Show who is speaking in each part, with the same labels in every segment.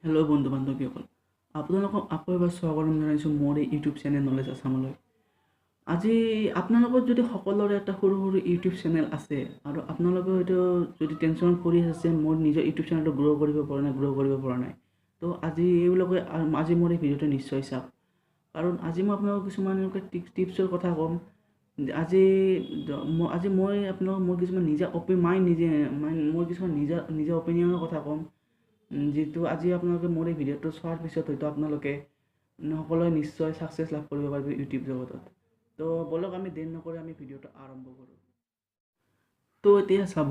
Speaker 1: Hello' বন্ধু বান্ধৱীসকল, আপোনালোকক আকৌ এবাৰ স্বাগতম জনাইছোঁ মোৰ এই ইউটিউব চেনেল নলেজ আছামলৈ। আজি আপোনালোকৰ যদি সকলোৰে এটা সৰু সৰু ইউটিউব চেনেল আছে আৰু আপোনালোকে হয়তো যদি টেনশ্যনত পৰি আছে মোৰ নিজৰ ইউটিউব চেনেলটো গ্ৰ' কৰিব পৰা নাই, তো আজি এইবিলাকে আজি মোৰ এই ভিডিঅ'টো নিশ্চয় চাওক। কাৰণ আজি মই আপোনালোকক কিছুমান টিপছৰ কথা ক'ম। আজি আজি মই আপোনালোকক মোৰ কিছুমান মোৰ কিছুমান নিজা অপিনিয়নৰ কথা ক'ম। যিটো আজি আপোনালোকে মোৰ এই ভিডিঅ'টো চোৱাৰ পিছত হয়তো আপোনালোকে সকলোৱে নিশ্চয় ছাকচেছ লাভ কৰিব পাৰিব ইউটিউব জগতত। তো বলক আমি দেৰি নকৰি আমি ভিডিঅ'টো আৰম্ভ কৰোঁ। তো এতিয়া চাব,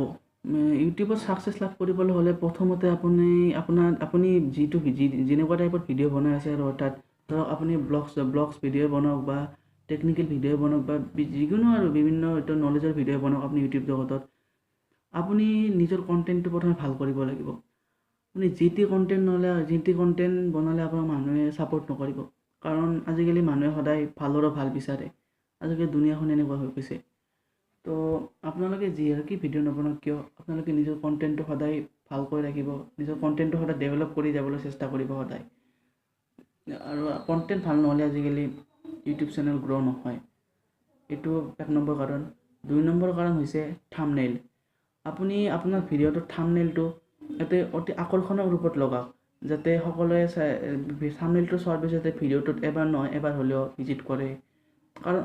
Speaker 1: ইউটিউবত ছাকচেছ লাভ কৰিবলৈ হ'লে প্ৰথমতে আপুনি যেনেকুৱা টাইপৰ ভিডিঅ' বনাই আছে আৰু অৰ্থাৎ ধৰক আপুনি ব্লগছ ভিডিঅ' বনাওক বা টেকনিকেল ভিডিঅ' বনাওক বা যিকোনো আৰু বিভিন্ন হয়তো নলেজৰ ভিডিঅ' বনাওক আপুনি ইউটিউব জগতত, আপুনি নিজৰ কণ্টেণ্টটো প্ৰথমে ভাল কৰিব লাগিব। আপুনি যি টি কণ্টেণ্ট বনালে আপোনাৰ মানুহে ছাপোৰ্ট নকৰিব। কাৰণ আজিকালি মানুহে সদায় ভালৰো ভাল বিচাৰে। আজিকালি দুনিয়াখন এনেকুৱা হৈ গৈছে। তো আপোনালোকে কি ভিডিঅ' নবনাওক কিয়, আপোনালোকে নিজৰ কণ্টেণ্টটো সদায় ভালকৈ ৰাখিব, নিজৰ কণ্টেণ্টটো সদায় ডেভেলপ কৰি যাবলৈ চেষ্টা কৰিব সদায়। আৰু কণ্টেণ্ট ভাল নহ'লে আজিকালি ইউটিউব চেনেল গ্ৰ' নহয়। এইটো 1 নম্বৰ কাৰণ। 2 নম্বৰ কাৰণ হৈছে থাম্বনেইল। আপুনি আপোনাৰ ভিডিঅ'টোৰ থাম্বনেইলটো অতি আকৰ্ষণীয় ৰূপত লগাওক, যাতে সকলোৱে থাম্বনেইলটো চোৱাৰ পিছতে ভিডিঅ'টোত এবাৰ নহয় এবাৰ হ'লেও ভিজিট কৰে। কাৰণ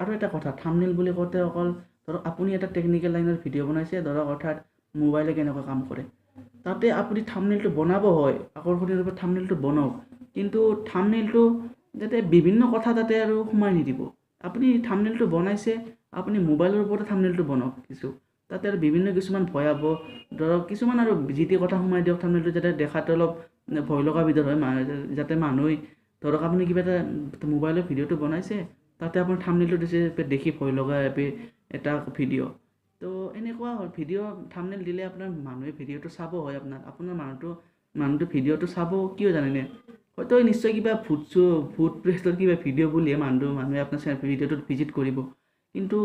Speaker 1: আৰু এটা কথা, থাম্বনেইল বুলি কওঁতে অকল ধৰক আপুনি এটা টেকনিকেল লাইনৰ ভিডিঅ' বনাইছে ধৰক, অৰ্থাৎ মোবাইলে কেনেকুৱা কাম কৰে, তাতে আপুনি থাম্বনেইলটো বনাব হয়, আকৰ্ষণীয় ৰূপত থাম্বনেইলটো বনাওক, কিন্তু থাম্বনেইলটো যাতে বিভিন্ন কথা তাতে আৰু সোমাই নিদিব। আপুনি থাম্বনেইলটো বনাইছে, আপুনি মোবাইলৰ ওপৰতে থাম্বনেইলটো বনাওক তাতে আৰু বিভিন্ন কিছুমান ভয়াৱহ ধৰক কিছুমান আৰু যি টি কথা সোমাই দিয়ক থাম্বনেইলটো, যাতে দেখাতে অলপ ভয় লগা বিধৰ হয়, যাতে মানুহে ধৰক আপুনি কিবা এটা মোবাইলৰ ভিডিঅ'টো বনাইছে, তাতে আপোনাৰ থাম্বনেইলটো দিছে দেখি ভয় লগা এটা ভিডিঅ'। তো এনেকুৱা হ'ল ভিডিঅ' থাম্বনেইল দিলে আপোনাৰ মানুহে ভিডিঅ'টো চাব হয়, আপোনাৰ মানুহটো ভিডিঅ'টো চাব কিয় জানেনে? হয়তো নিশ্চয় কিবা ভূত প্ৰেতৰ কিবা ভিডিঅ' বুলিহে মানুহে আপোনাৰ ভিডিঅ'টোত ভিজিট কৰিব, কিন্তু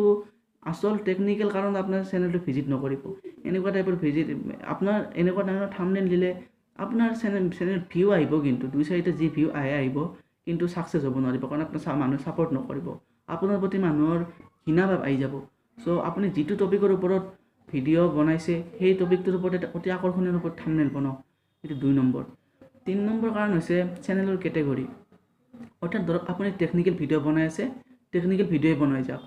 Speaker 1: আচল টেকনিকেল কাৰণত আপোনাৰ চেনেলটো ভিজিট নকৰিব। এনেকুৱা টাইপৰ এনেকুৱা ধৰণৰ থাম্বনেইল দিলে আপোনাৰ চেনেল ভিউ আহিব, কিন্তু 2-4টা যি ভিউ আহিব, কিন্তু ছাকচেছ হ'ব নোৱাৰিব, কাৰণ আপোনাৰ মানুহে ছাপোৰ্ট নকৰিব, আপোনাৰ প্ৰতি মানুহৰ ঘৃণা ভাৱ আহি যাব। চ' আপুনি যিটো টপিকৰ ওপৰত ভিডিঅ' বনাইছে সেই টপিকটোৰ ওপৰত এটা অতি আকৰ্ষণীয় ওপৰত থাম্বনেইল বনাওক। এইটো 2 নম্বৰ। 3 নম্বৰ কাৰণ হৈছে চেনেলৰ কেটেগৰী। অৰ্থাৎ ধৰক আপুনি টেকনিকেল ভিডিঅ' বনাই আছে, টেকনিকেল ভিডিঅ'ই বনাই যাওক।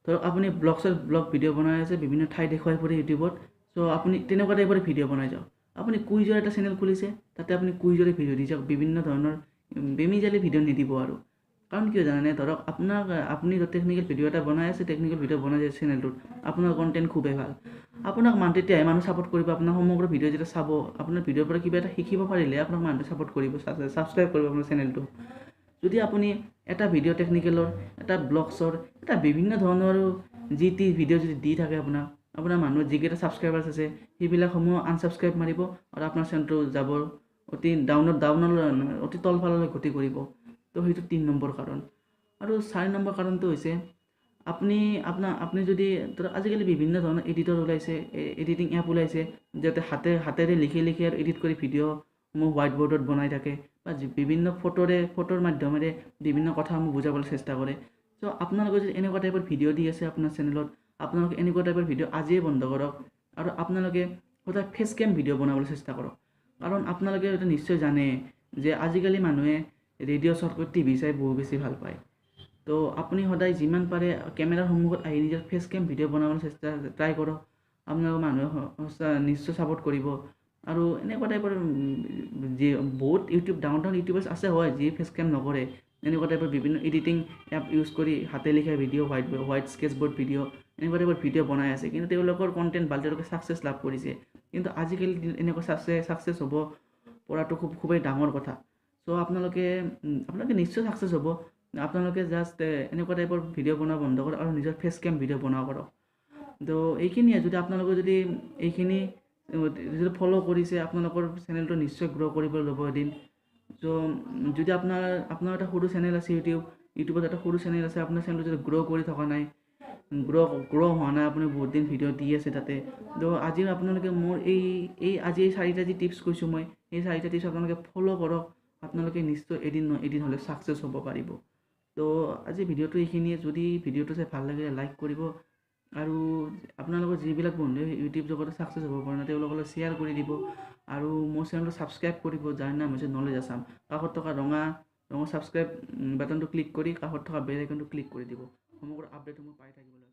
Speaker 1: ধৰক আপুনি ব্লগ ভিডিঅ' বনাই আছে, বিভিন্ন ঠাই দেখুৱাই ফুৰে ইউটিউবত, চ' আপুনি তেনেকুৱা টাইপৰ ভিডিঅ' বনাই যাওক। আপুনি কুইজৰ এটা চেনেল খুলিছে, তাতে আপুনি কুইজৰে ভিডিঅ' দি যাওক, বিভিন্ন ধৰণৰ বেমিজালি ভিডিঅ' নিদিব আৰু। কাৰণ কিয় জানেনে? ধৰক আপুনি টেকনিকেল ভিডিঅ' এটা বনাই আছে, টেকনিকেল ভিডিঅ' বনাই যায় চেনেলটোত, আপোনাৰ কণ্টেণ্ট খুবেই ভাল, আপোনাক তেতিয়াহে মানুহ ছাপোৰ্ট কৰিব। আপোনাৰ সমগ্ৰ ভিডিঅ' যেতিয়া চাব, আপোনাৰ ভিডিঅ'ৰ পৰা কিবা এটা শিকিব পাৰিলে আপোনাক মানুহে ছাপোৰ্ট কৰিব, ছাবস্ক্ৰাইব কৰিব আপোনাৰ চেনেলটো। যদি আপুনি এটা ভিডিঅ' টেকনিকেলৰ, এটা ব্লগছৰ, এটা বিভিন্ন ধৰণৰ যি টি ভিডিঅ' যদি দি থাকে আপোনাৰ মানুহৰ যিকেইটা ছাবস্ক্ৰাইবাৰ্ছ আছে সেইবিলাকসমূহ আনছাবস্ক্ৰাইব মাৰিব, আৰু আপোনাৰ চেনেলটো যাব অতি তলফাললৈ গতি কৰিব। তো সেইটো 3 নম্বৰ কাৰণ। আৰু 4 নম্বৰ কাৰণটো হৈছে আপুনি যদি ধৰক আজিকালি বিভিন্ন ধৰণৰ এডিটৰ ওলাইছে, এডিটিং এপ ওলাইছে, যাতে হাতেৰে লিখি আৰু এডিট কৰি ভিডিঅ'সমূহ হোৱাইট বৰ্ডত বনাই থাকে, বা বিভিন্ন ফটোৰ মাধ্যমেৰে বিভিন্ন কথাসমূহ বুজাবলৈ চেষ্টা কৰে। চ' আপোনালোকে যদি এনেকুৱা টাইপৰ ভিডিঅ' দি আছে আপোনাৰ চেনেলত, আপোনালোকে এনেকুৱা টাইপৰ ভিডিঅ' আজিয়ে বন্ধ কৰক, আৰু আপোনালোকে সদায় ফেচ কেম ভিডিঅ' বনাবলৈ চেষ্টা কৰক। কাৰণ আপোনালোকে এইটো নিশ্চয় জানে যে আজিকালি মানুহে ৰেডিঅ' চোৱাতকৈ টিভি চাই বহু বেছি ভাল পায়। তো আপুনি সদায় যিমান পাৰে কেমেৰাৰ সন্মুখত আহি নিজৰ ফেচ কেম ভিডিঅ' বনাবলৈ ট্ৰাই কৰক, আপোনালোকৰ মানুহে নিশ্চয় ছাপোৰ্ট কৰিব। আৰু এনেকুৱা টাইপৰ বহুত ডাঙৰ ইউটিউবাৰ্ছ আছে হয়, যি ফেচ কেম নকৰে, এনেকুৱা টাইপৰ বিভিন্ন এডিটিং এপ ইউজ কৰি হাতে লিখা ভিডিঅ', হোৱাইট স্কেচবৰ্ড ভিডিঅ', এনেকুৱা টাইপৰ ভিডিঅ' বনাই আছে, কিন্তু তেওঁলোকৰ কণ্টেণ্ট ভাল, তেওঁলোকে ছাকচেছ লাভ কৰিছে। কিন্তু আজিকালি এনেকুৱা ছাকচেছ হ'ব পৰাটো খুবেই ডাঙৰ কথা। চ' আপোনালোকে নিশ্চয় ছাকচেছ হ'ব। আপোনালোকে জাষ্ট এনেকুৱা টাইপৰ ভিডিঅ' বনোৱা বন্ধ কৰক আৰু নিজৰ ফেচ কেম ভিডিঅ' বনাব কৰক। তো এইখিনিয়ে, যদি আপোনালোকে যদি এইখিনি যদি ফ'ল' কৰিছে, আপোনালোকৰ চেনেলটো নিশ্চয় গ্ৰ' কৰিব ল'ব এদিন। চ' যদি আপোনাৰ এটা সৰু চেনেল আছে, ইউটিউবত এটা সৰু চেনেল আছে, আপোনাৰ চেনেলটো যদি গ্ৰ' কৰি থকা নাই, গ্ৰ' হোৱা নাই, আপুনি বহুত দিন ভিডিঅ' দি আছে তাতে। তো আজিও আপোনালোকে মোৰ আজি এই 4টা যি টিপছ কৈছোঁ মই, এই 4টা টিপছ আপোনালোকে ফ'ল' কৰক, আপোনালোকে নিশ্চয় এদিন হ'লে ছাকচেছ হ'ব পাৰিব। তো আজি ভিডিঅ'টো এইখিনিয়ে। যদি ভিডিঅ'টো চাই ভাল লাগে লাইক কৰিব, আৰু আপোনালোকৰ যিবিলাক বন্ধুৱে ইউটিউব জগতত ছাকচেছ হ'ব পৰা নাই তেওঁলোকলৈ শ্বেয়াৰ কৰি দিব, আৰু মোৰ চেনেলটো ছাবস্ক্ৰাইব কৰিব, যাৰ নাম হৈছে নলেজ আছাম। কাষত থকা ৰঙা ছাবস্ক্ৰাইব বাটনটো ক্লিক কৰি কাষত থকা বেল আইকনটো ক্লিক কৰি দিব, সমগ্ৰ আপডেটসমূহ পাই থাকিবলৈ।